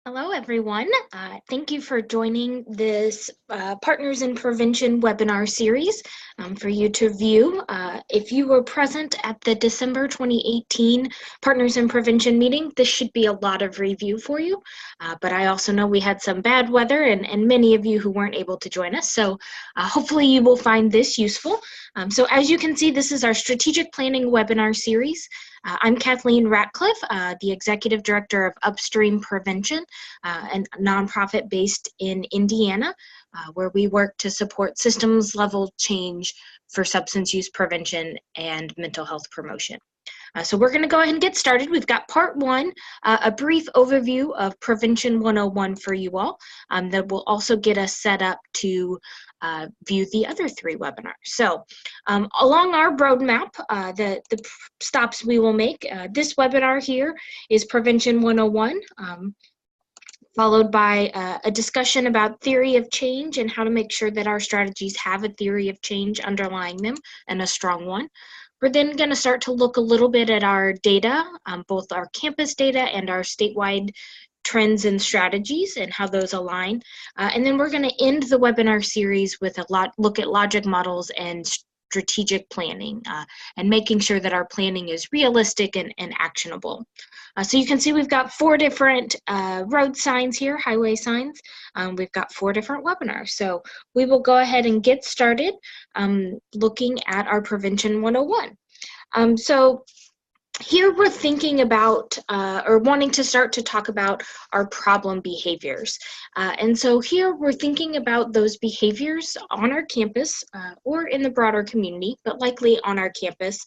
Hello, everyone. Thank you for joining this Partners in Prevention webinar series for you to view. If you were present at the December 2018 Partners in Prevention meeting, this should be a lot of review for you. But I also know we had some bad weather and many of you who weren't able to join us. So hopefully you will find this useful. So as you can see, this is our Strategic Planning webinar series. I'm Kathleen Ratcliff, the Executive Director of Upstream Prevention, a nonprofit based in Indiana, where we work to support systems level change for substance use prevention and mental health promotion. So we're going to go ahead and get started. We've got part one, a brief overview of Prevention 101 for you all that will also get us set up to view the other three webinars. So along our roadmap, the stops we will make, this webinar here is Prevention 101. Followed by a discussion about theory of change and how to make sure that our strategies have a theory of change underlying them, and a strong one. We're then going to start to look a little bit at our data, both our campus data and our statewide trends and strategies and how those align. And then we're going to end the webinar series with a look at logic models and strategic planning and making sure that our planning is realistic and actionable. So you can see we've got 4 different road signs here, highway signs. We've got 4 different webinars. So we will go ahead and get started looking at our Prevention 101. So here we're thinking about or wanting to start to talk about our problem behaviors. And so here we're thinking about those behaviors on our campus or in the broader community, but likely on our campus,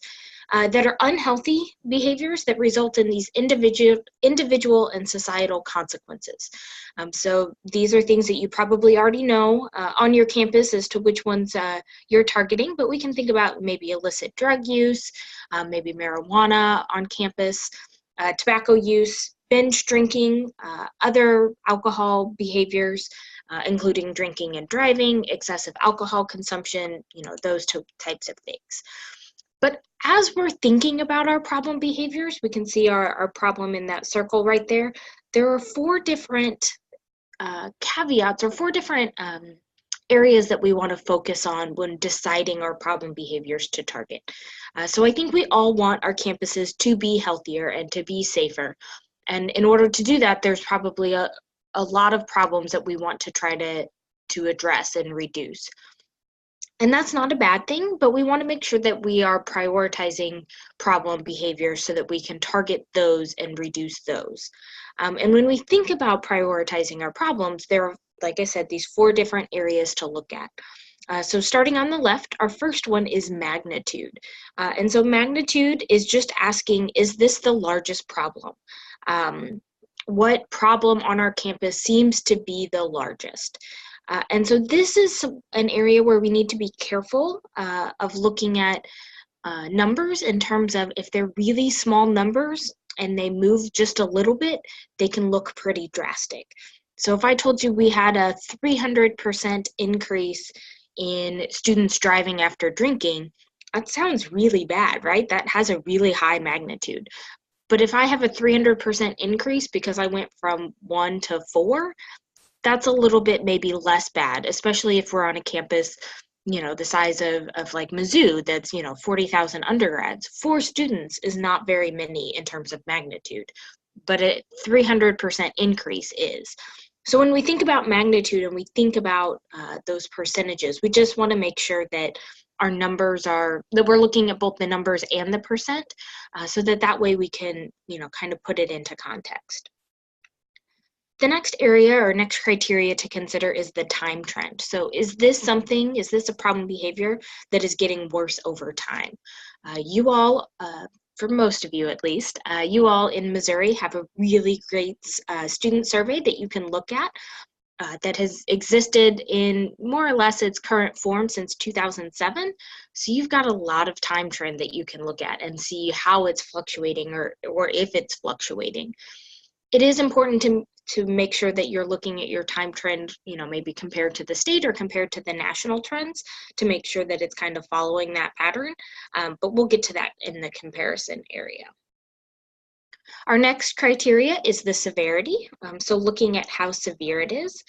that are unhealthy behaviors that result in these individual and societal consequences. So these are things that you probably already know on your campus as to which ones you're targeting, but we can think about maybe illicit drug use, maybe marijuana on campus, tobacco use, binge drinking, other alcohol behaviors, including drinking and driving, excessive alcohol consumption, those types of things. But as we're thinking about our problem behaviors, we can see our problem in that circle right there. There are 4 different caveats or 4 different areas that we want to focus on when deciding our problem behaviors to target. So I think we all want our campuses to be healthier and to be safer. And in order to do that, there's probably a lot of problems that we want to try to address and reduce. And that's not a bad thing, but we want to make sure that we are prioritizing problem behaviors so that we can target those and reduce those. And when we think about prioritizing our problems, there are, like I said, these 4 different areas to look at. So starting on the left, our first one is magnitude. And so magnitude is just asking, is this the largest problem? What problem on our campus seems to be the largest? And so this is an area where we need to be careful of looking at numbers in terms of if they're really small numbers and they move just a little bit, they can look pretty drastic. So if I told you we had a 300% increase in students driving after drinking, that sounds really bad, right? That has a really high magnitude. But if I have a 300% increase because I went from 1 to 4, that's a little bit maybe less bad, especially if we're on a campus, the size of like Mizzou, that's, 40,000 undergrads. 4 students is not very many in terms of magnitude, but a 300% increase is. So when we think about magnitude and we think about those percentages, we just want to make sure that our numbers that we're looking at both the numbers and the percent, so that way we can, kind of put it into context. The next area or next criteria to consider is the time trend. So is this a problem behavior that is getting worse over time? You all, for most of you at least, you all in Missouri have a really great student survey that you can look at that has existed in more or less its current form since 2007. So you've got a lot of time trend that you can look at and see how it's fluctuating or if it's fluctuating. It is important to make sure that you're looking at your time trend, maybe compared to the state or compared to the national trends to make sure that it's kind of following that pattern. But we'll get to that in the comparison area. Our next criteria is the severity. So looking at how severe it is.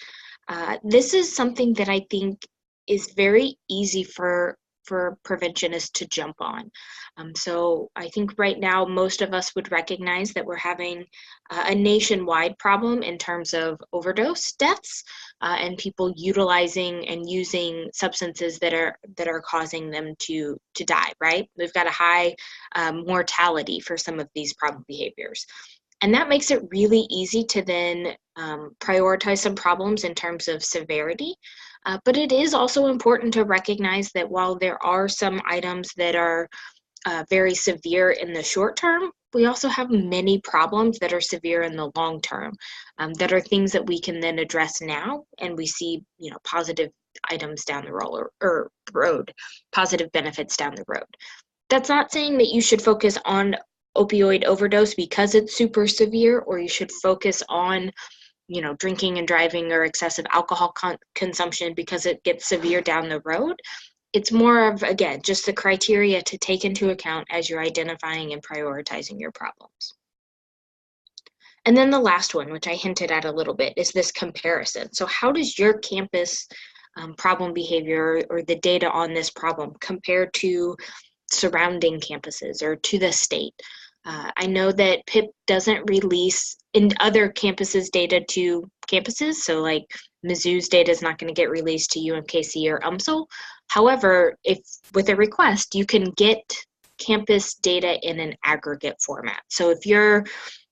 This is something that I think is very easy for preventionists to jump on. So I think right now most of us would recognize that we're having a nationwide problem in terms of overdose deaths and people utilizing and using substances that are causing them to die. Right? We've got a high mortality for some of these problem behaviors. And that makes it really easy to then prioritize some problems in terms of severity. But it is also important to recognize that while there are some items that are very severe in the short term, we also have many problems that are severe in the long term, that are things that we can then address now, and we see, positive items down the road, positive benefits down the road. That's not saying that you should focus on opioid overdose because it's super severe, or you should focus on, drinking and driving or excessive alcohol consumption because it gets severe down the road. It's more of, again, just the criteria to take into account as you're identifying and prioritizing your problems. And then the last one, which I hinted at a little bit, is this comparison. So how does your campus problem behavior or the data on this problem compare to surrounding campuses or to the state? I know that PIP doesn't release in other campuses data to campuses, so like Mizzou's data is not going to get released to UMKC or UMSL. However, if with a request, you can get campus data in an aggregate format. So if you're,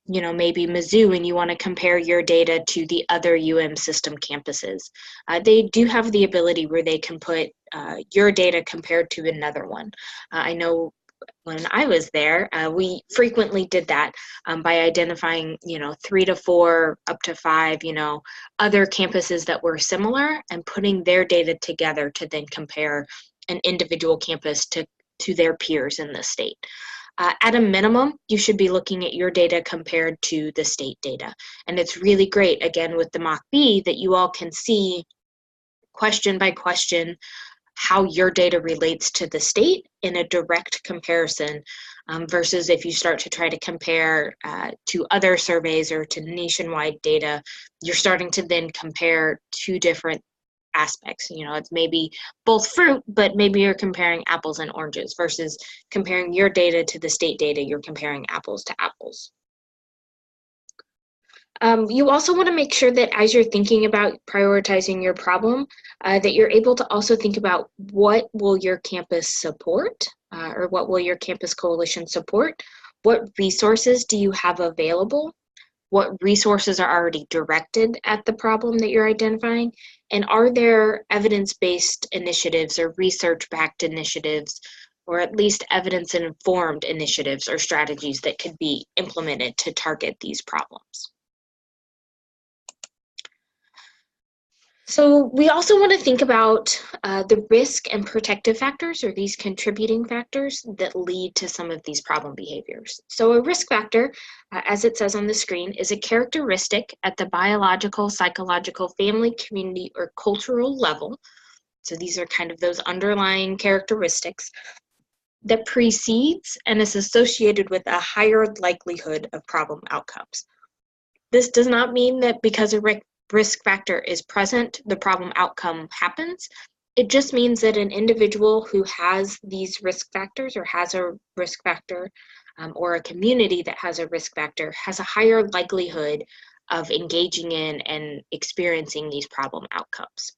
maybe Mizzou and you want to compare your data to the other system campuses, they do have the ability where they can put your data compared to another one. I know when I was there, we frequently did that by identifying, 3 to 4, up to 5, other campuses that were similar and putting their data together to then compare an individual campus to their peers in the state. At a minimum, you should be looking at your data compared to the state data. And it's really great, again, with the Mock-B that you all can see question by question how your data relates to the state in a direct comparison versus if you start to try to compare to other surveys or to nationwide data, you're starting to then compare two different aspects. It's maybe both fruit, but maybe you're comparing apples and oranges versus comparing your data to the state data, you're comparing apples to apples. You also want to make sure that as you're thinking about prioritizing your problem, that you're able to also think about what will your campus support or what will your campus coalition support? What resources do you have available? What resources are already directed at the problem that you're identifying? And are there evidence-based initiatives or research-backed initiatives, or at least evidence-informed initiatives or strategies that could be implemented to target these problems? So we also want to think about the risk and protective factors, or these contributing factors that lead to some of these problem behaviors. So a risk factor, as it says on the screen, is a characteristic at the biological, psychological, family, community, or cultural level. So these are kind of those underlying characteristics that precedes and is associated with a higher likelihood of problem outcomes. This does not mean that because a risk factor is present, the problem outcome happens. It just means that an individual who has these risk factors or has a risk factor or a community that has a risk factor has a higher likelihood of engaging in and experiencing these problem outcomes.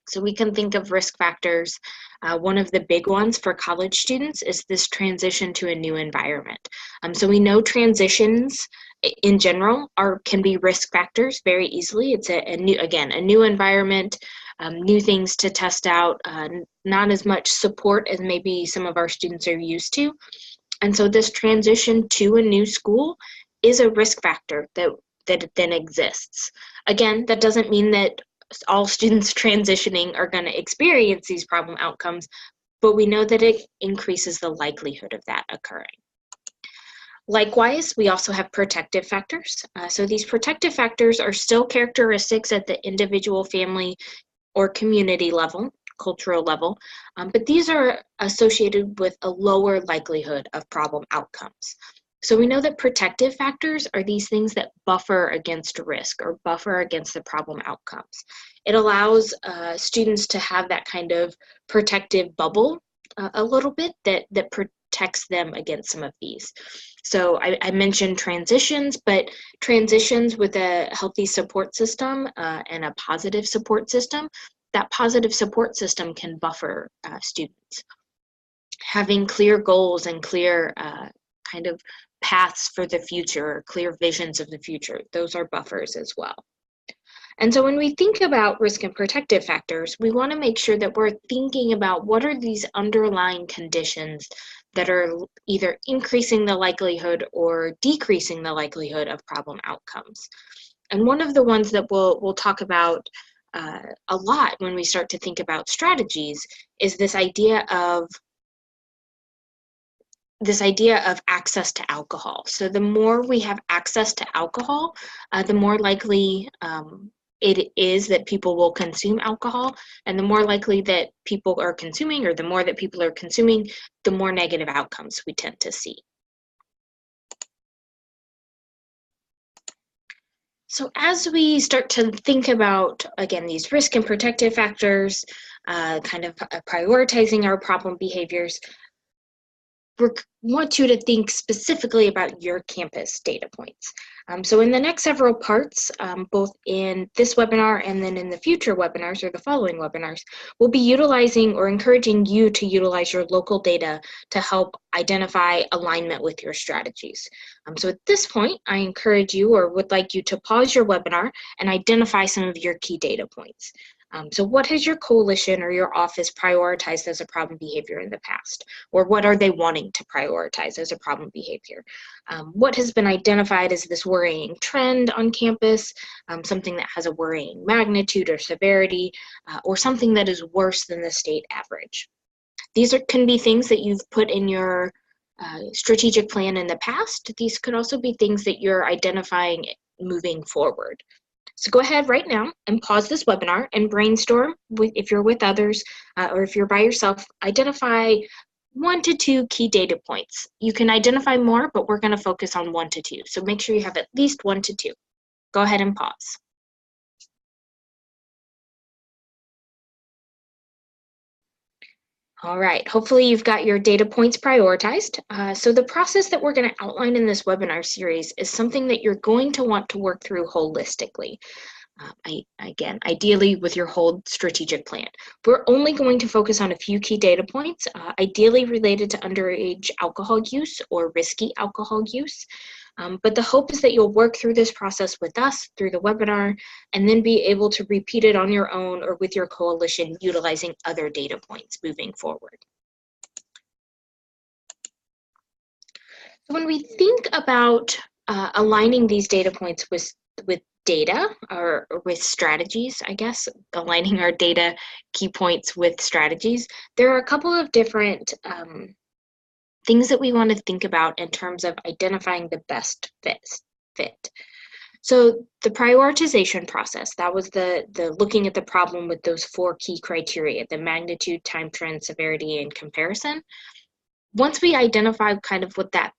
So we can think of risk factors. One of the big ones for college students is this transition to a new environment. So we know transitions in general can be risk factors very easily. It's a new environment, new things to test out, not as much support as maybe some of our students are used to. And so this transition to a new school is a risk factor that then exists. Again, that doesn't mean that all students transitioning are going to experience these problem outcomes, but we know that it increases the likelihood of that occurring. Likewise, we also have protective factors. So these protective factors are still characteristics at the individual, family, or community level, cultural level, but these are associated with a lower likelihood of problem outcomes. So we know that protective factors are these things that buffer against risk or buffer against the problem outcomes. It allows students to have that kind of protective bubble a little bit that protects them against some of these. So I mentioned transitions, but transitions with a healthy support system and a positive support system, that positive support system can buffer students. Having clear goals and clear kind of paths for the future, clear visions of the future, those are buffers as well. And so when we think about risk and protective factors, we want to make sure that we're thinking about what are these underlying conditions that are either increasing the likelihood or decreasing the likelihood of problem outcomes. And one of the ones that we'll talk about a lot when we start to think about strategies is this idea of access to alcohol. So the more we have access to alcohol, the more likely it is that people will consume alcohol, and the more likely that people are consuming, or the more that people are consuming, the more negative outcomes we tend to see. So as we start to think about, again, these risk and protective factors, kind of prioritizing our problem behaviors, we want you to think specifically about your campus data points. So in the next several parts, both in this webinar and then in the future webinars or the following webinars, we'll be utilizing or encouraging you to utilize your local data to help identify alignment with your strategies. So at this point, I encourage you or would like you to pause your webinar and identify some of your key data points. So what has your coalition or your office prioritized as a problem behavior in the past? Or what are they wanting to prioritize as a problem behavior? What has been identified as this worrying trend on campus, something that has a worrying magnitude or severity, or something that is worse than the state average? These can be things that you've put in your strategic plan in the past. These could also be things that you're identifying moving forward. So go ahead right now and pause this webinar and brainstorm if you're with others or if you're by yourself, identify 1 to 2 key data points. You can identify more, but we're going to focus on 1 to 2. So make sure you have at least 1 to 2. Go ahead and pause. All right, hopefully you've got your data points prioritized. So the process that we're going to outline in this webinar series is something that you're going to want to work through holistically. Again, ideally with your whole strategic plan. We're only going to focus on a few key data points, ideally related to underage alcohol use or risky alcohol use. But the hope is that you'll work through this process with us through the webinar and then be able to repeat it on your own or with your coalition utilizing other data points moving forward. So when we think about aligning these data points with data or with strategies, I guess, aligning our data key points with strategies, there are a couple of different things that we want to think about in terms of identifying the best fit. So the prioritization process, that was the looking at the problem with those 4 key criteria, the magnitude, time trend, severity, and comparison. Once we identify kind of what that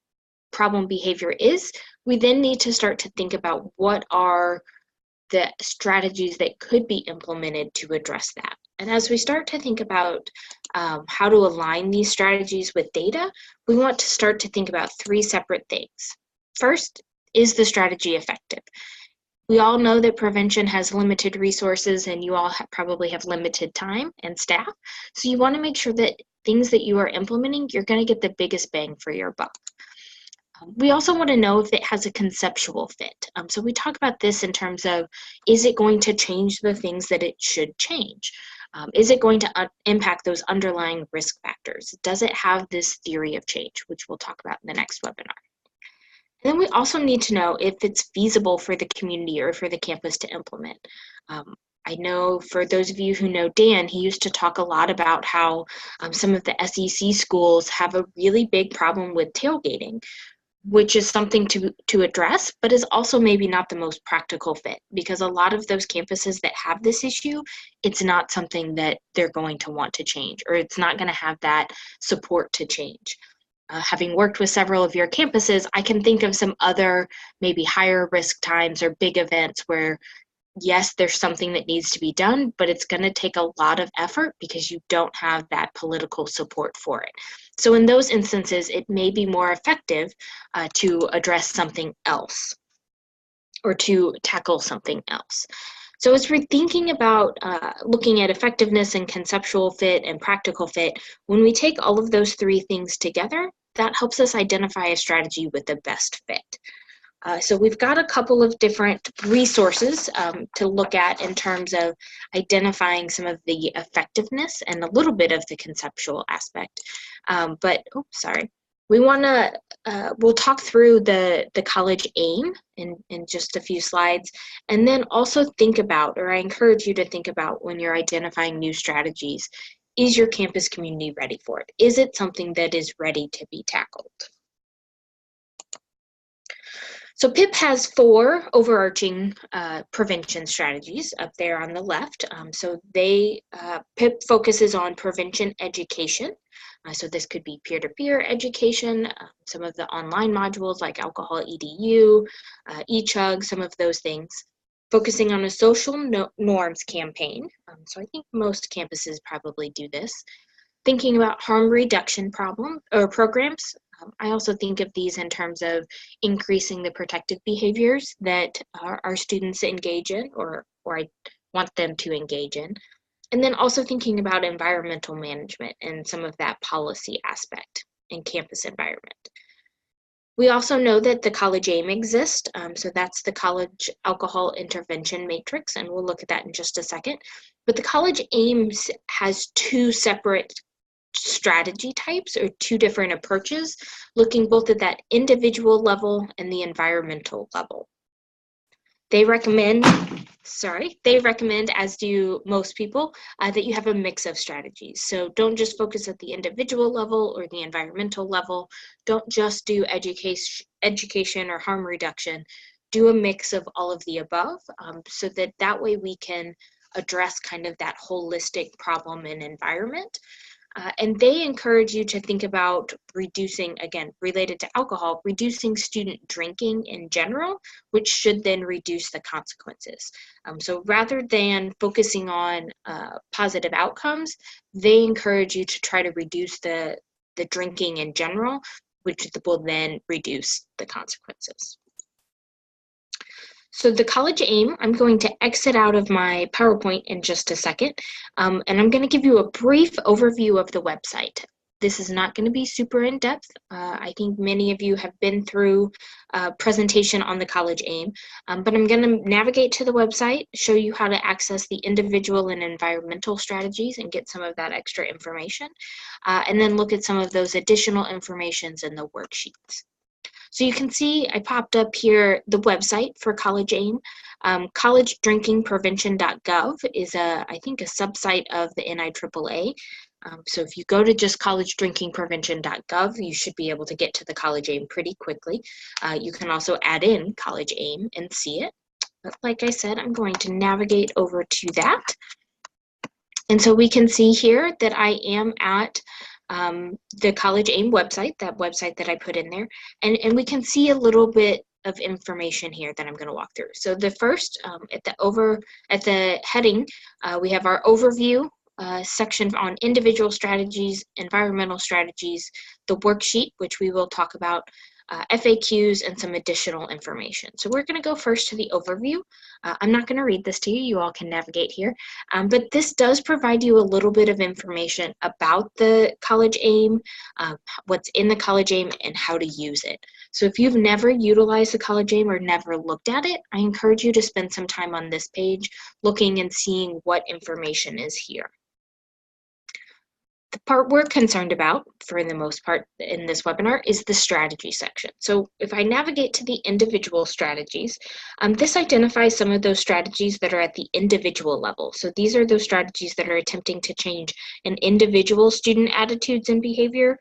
problem behavior is, we then need to start to think about what are the strategies that could be implemented to address that. And as we start to think about how to align these strategies with data, we want to start to think about 3 separate things. First, is the strategy effective? We all know that prevention has limited resources and you all probably have limited time and staff. So you want to make sure that things that you are implementing, you're going to get the biggest bang for your buck. We also want to know if it has a conceptual fit. So we talk about this in terms of, is it going to change the things that it should change? Is it going to impact those underlying risk factors? Does it have this theory of change, which we'll talk about in the next webinar? And then we also need to know if it's feasible for the community or for the campus to implement. I know for those of you who know Dan, he used to talk a lot about how some of the SEC schools have a really big problem with tailgating, which is something to address, but is also maybe not the most practical fit, because a lot of those campuses that have this issue, it's not something that they're going to want to change, or it's not going to have that support to change. having worked with several of your campuses, I can think of some other maybe higher risk times or big events where, yes, there's something that needs to be done, but it's going to take a lot of effort because you don't have that political support for it. So in those instances, it may be more effective to address something else or to tackle something else. So as we're thinking about looking at effectiveness and conceptual fit and practical fit, when we take all of those three things together, that helps us identify a strategy with the best fit. So we've got a couple of different resources to look at in terms of identifying some of the effectiveness and a little bit of the conceptual aspect. We'll talk through the college aim in just a few slides, and then also think about, or I encourage you to think about when you're identifying new strategies, is your campus community ready for it? Is it something that is ready to be tackled? So PIP has 4 overarching prevention strategies up there on the left. PIP focuses on prevention education. So this could be peer-to-peer education, some of the online modules like Alcohol EDU, eChug, some of those things. Focusing on a social norms campaign. So I think most campuses probably do this. Thinking about harm reduction programs. I also think of these in terms of increasing the protective behaviors that our students engage in or I want them to engage in. And then also thinking about environmental management and some of that policy aspect in campus environment. We also know that the college aim exists. So that's the college alcohol intervention matrix, and we'll look at that in just a second. But the college aims has 2 separate strategy types or 2 different approaches, looking both at that individual level and the environmental level. They recommend, as do most people, that you have a mix of strategies. So don't just focus at the individual level or the environmental level. Don't just do education or harm reduction. Do a mix of all of the above, so that way we can address kind of that holistic problem and environment. And they encourage you to think about reducing, again, related to alcohol, reducing student drinking in general, which should then reduce the consequences. So rather than focusing on positive outcomes, they encourage you to try to reduce the drinking in general, which will then reduce the consequences. So the college aim, I'm going to exit out of my PowerPoint in just a second, and I'm going to give you a brief overview of the website. This is not going to be super in-depth. I think many of you have been through a presentation on the college aim, but I'm going to navigate to the website, show you how to access the individual and environmental strategies and get some of that extra information, and then look at some of those additional informations in the worksheets. So you can see I popped up here the website for College AIM. collegedrinkingprevention.gov is I think a subsite of the NIAAA. So if you go to just collegedrinkingprevention.gov, you should be able to get to the College AIM pretty quickly. You can also add in College AIM and see it. But like I said, I'm going to navigate over to that. And so we can see here that I am at the College AIM website, that website that I put in there, and we can see a little bit of information here that I'm going to walk through. So the first, at the heading, we have our overview section on individual strategies, environmental strategies, the worksheet, which we will talk about, FAQs, and some additional information. So we're going to go first to the overview. I'm not going to read this to you. You all can navigate here. But this does provide you a little bit of information about the College AIM, what's in the College AIM, and how to use it. So if you've never utilized the College AIM or never looked at it, I encourage you to spend some time on this page looking and seeing what information is here. The part we're concerned about, for the most part in this webinar, is the strategy section. So if I navigate to the individual strategies, this identifies some of those strategies that are at the individual level. So these are those strategies that are attempting to change an individual student attitudes and behavior,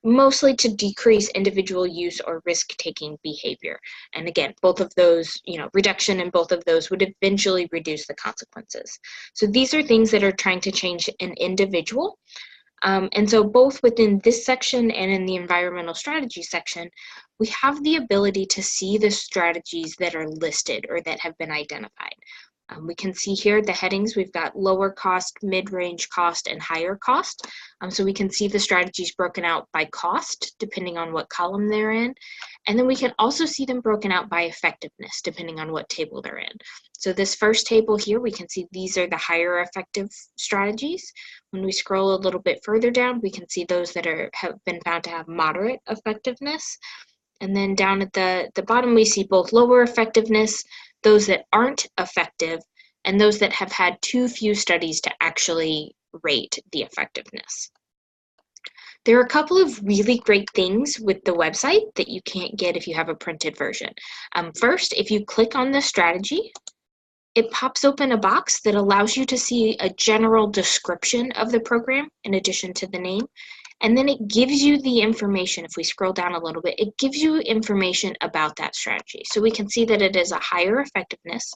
mostly to decrease individual use or risk-taking behavior. And again, both of those, reduction in both of those would eventually reduce the consequences. So these are things that are trying to change an individual. And so both within this section and in the environmental strategy section, we have the ability to see the strategies that are listed or that have been identified. We can see here the headings. We've got lower cost, mid-range cost, and higher cost. So we can see the strategies broken out by cost, depending on what column they're in. And then we can also see them broken out by effectiveness, depending on what table they're in. So this first table here, we can see these are the higher effective strategies. When we scroll a little bit further down, we can see those that have been found to have moderate effectiveness. And then down at the bottom, we see both lower effectiveness, those that aren't effective, and those that have had too few studies to actually rate the effectiveness. There are a couple of really great things with the website that you can't get if you have a printed version. First, if you click on the strategy, it pops open a box that allows you to see a general description of the program in addition to the name. And then it gives you the information. If we scroll down a little bit, it gives you information about that strategy. So we can see that it is a higher effectiveness,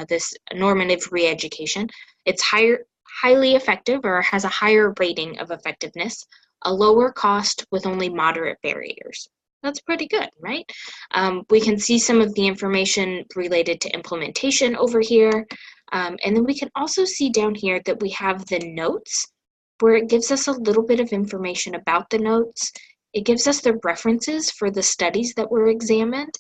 this normative re-education. It's highly effective or has a higher rating of effectiveness, a lower cost with only moderate barriers. That's pretty good, right? We can see some of the information related to implementation over here. And then we can also see down here that we have the notes, where it gives us a little bit of information about the notes. It gives us the references for the studies that were examined,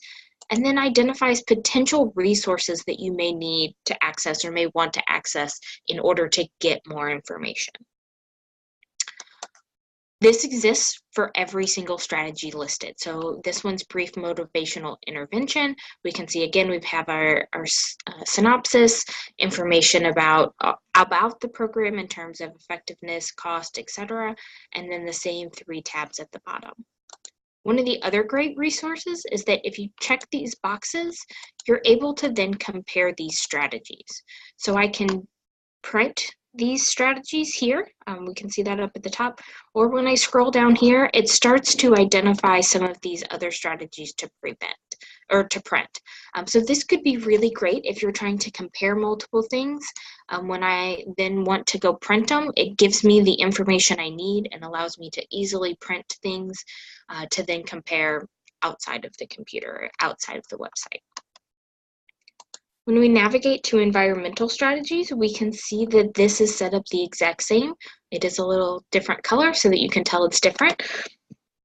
and then identifies potential resources that you may need to access or may want to access in order to get more information. This exists for every single strategy listed. So this one's brief motivational intervention. We can see again, we have our synopsis, information about the program in terms of effectiveness, cost, etc., and then the same 3 tabs at the bottom. One of the other great resources is that if you check these boxes, you're able to then compare these strategies. So I can print these strategies here. We can see that up at the top. Or when I scroll down here, it starts to identify some of these other strategies to print. So this could be really great if you're trying to compare multiple things. When I then want to go print them, it gives me the information I need and allows me to easily print things to then compare outside of the computer, outside of the website. When we navigate to environmental strategies, we can see that this is set up the exact same. It is a little different color so that you can tell it's different.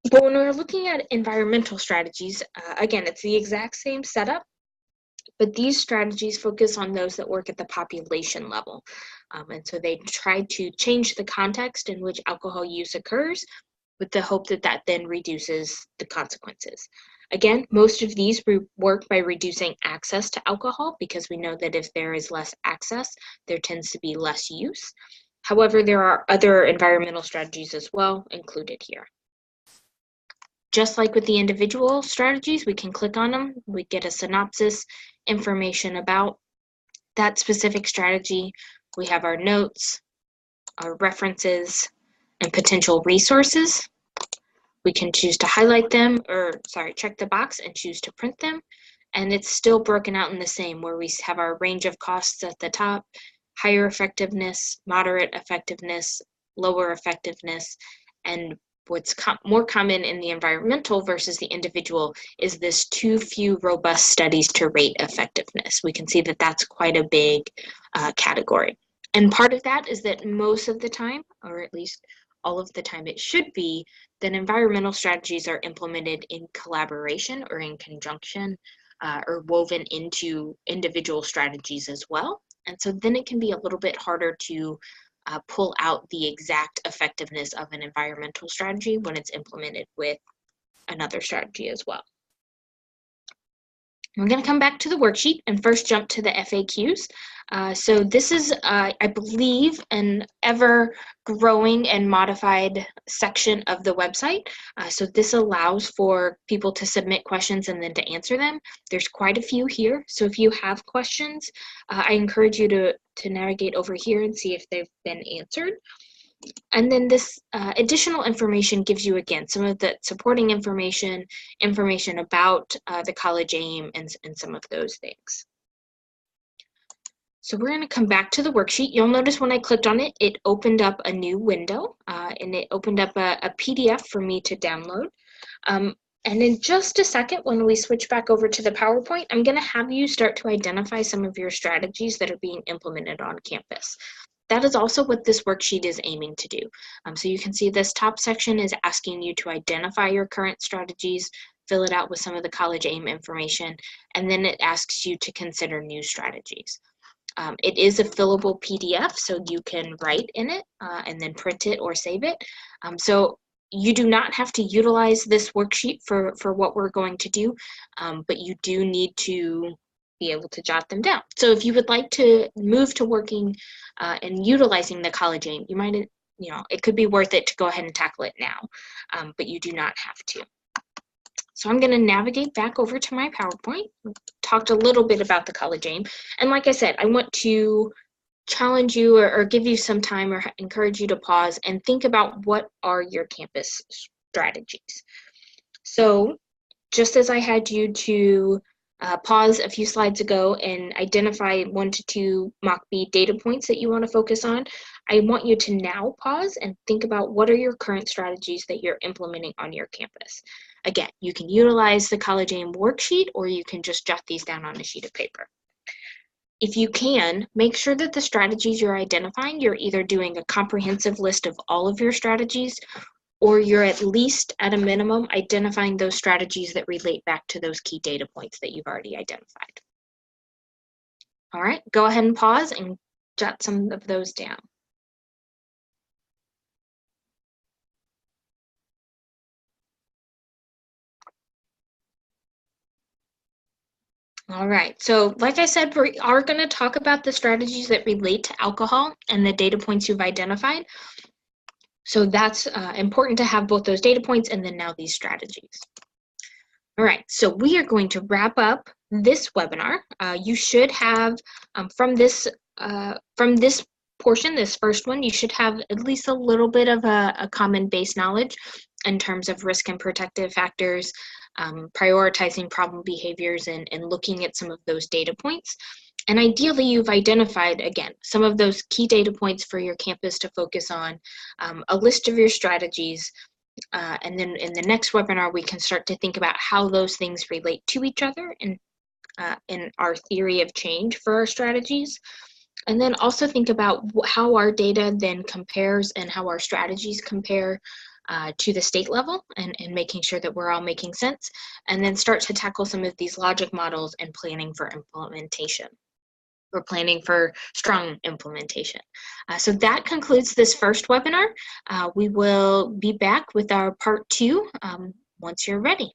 But when we're looking at environmental strategies, again, it's the exact same setup, but these strategies focus on those that work at the population level. And so they try to change the context in which alcohol use occurs with the hope that that then reduces the consequences. Again, most of these work by reducing access to alcohol because we know that if there is less access, there tends to be less use. However, there are other environmental strategies as well included here. Just like with the individual strategies, we can click on them. We get a synopsis, information about that specific strategy. We have our notes, our references, and potential resources. We can choose to highlight them, check the box and choose to print them. And it's still broken out in the same, where we have our range of costs at the top, higher effectiveness, moderate effectiveness, lower effectiveness, and what's more common in the environmental versus the individual is this too few robust studies to rate effectiveness. We can see that that's quite a big category. And part of that is that most of the time, or at least all of the time it should be, that environmental strategies are implemented in collaboration or in conjunction or woven into individual strategies as well. And so then it can be a little bit harder to pull out the exact effectiveness of an environmental strategy when it's implemented with another strategy as well. We're going to come back to the worksheet and first jump to the FAQs. So this is, I believe, an ever-growing and modified section of the website. So this allows for people to submit questions and then to answer them. There's quite a few here. So if you have questions, I encourage you to navigate over here and see if they've been answered. And then this additional information gives you, again, some of the supporting information about the college aim, and some of those things. So we're going to come back to the worksheet. You'll notice when I clicked on it, it opened up a new window, and it opened up a PDF for me to download. And in just a second, when we switch back over to the PowerPoint, I'm going to have you start to identify some of your strategies that are being implemented on campus. That is also what this worksheet is aiming to do. So you can see this top section is asking you to identify your current strategies, fill it out with some of the college aim information, and then it asks you to consider new strategies. It is a fillable PDF, so you can write in it and then print it or save it. So you do not have to utilize this worksheet for what we're going to do, but you do need to be able to jot them down. So if you would like to move to working and utilizing the college aim, you might, it could be worth it to go ahead and tackle it now, but you do not have to. So I'm going to navigate back over to my PowerPoint. We talked a little bit about the college aim. And like I said, I want to challenge you or give you some time or encourage you to pause and think about what are your campus strategies. So just as I had you to pause a few slides ago and identify 1 to 2 mock B data points that you want to focus on, I want you to now pause and think about what are your current strategies that you're implementing on your campus. Again, you can utilize the College AIM worksheet or you can just jot these down on a sheet of paper. If you can, make sure that the strategies you're identifying, you're either doing a comprehensive list of all of your strategies or you're at least, at a minimum, identifying those strategies that relate back to those key data points that you've already identified. All right, go ahead and pause and jot some of those down. All right, so like I said, we are going to talk about the strategies that relate to alcohol and the data points you've identified. So that's important to have both those data points and then now these strategies. All right, so we are going to wrap up this webinar. You should have, from this portion, this first one, you should have at least a little bit of a common base knowledge in terms of risk and protective factors, prioritizing problem behaviors, and looking at some of those data points. And ideally, you've identified, again, some of those key data points for your campus to focus on, a list of your strategies, and then in the next webinar, we can start to think about how those things relate to each other in our theory of change for our strategies. And then also think about how our data then compares and how our strategies compare to the state level and making sure that we're all making sense. And then start to tackle some of these logic models and planning for implementation. We're planning for strong implementation. So that concludes this first webinar. We will be back with our part 2 once you're ready.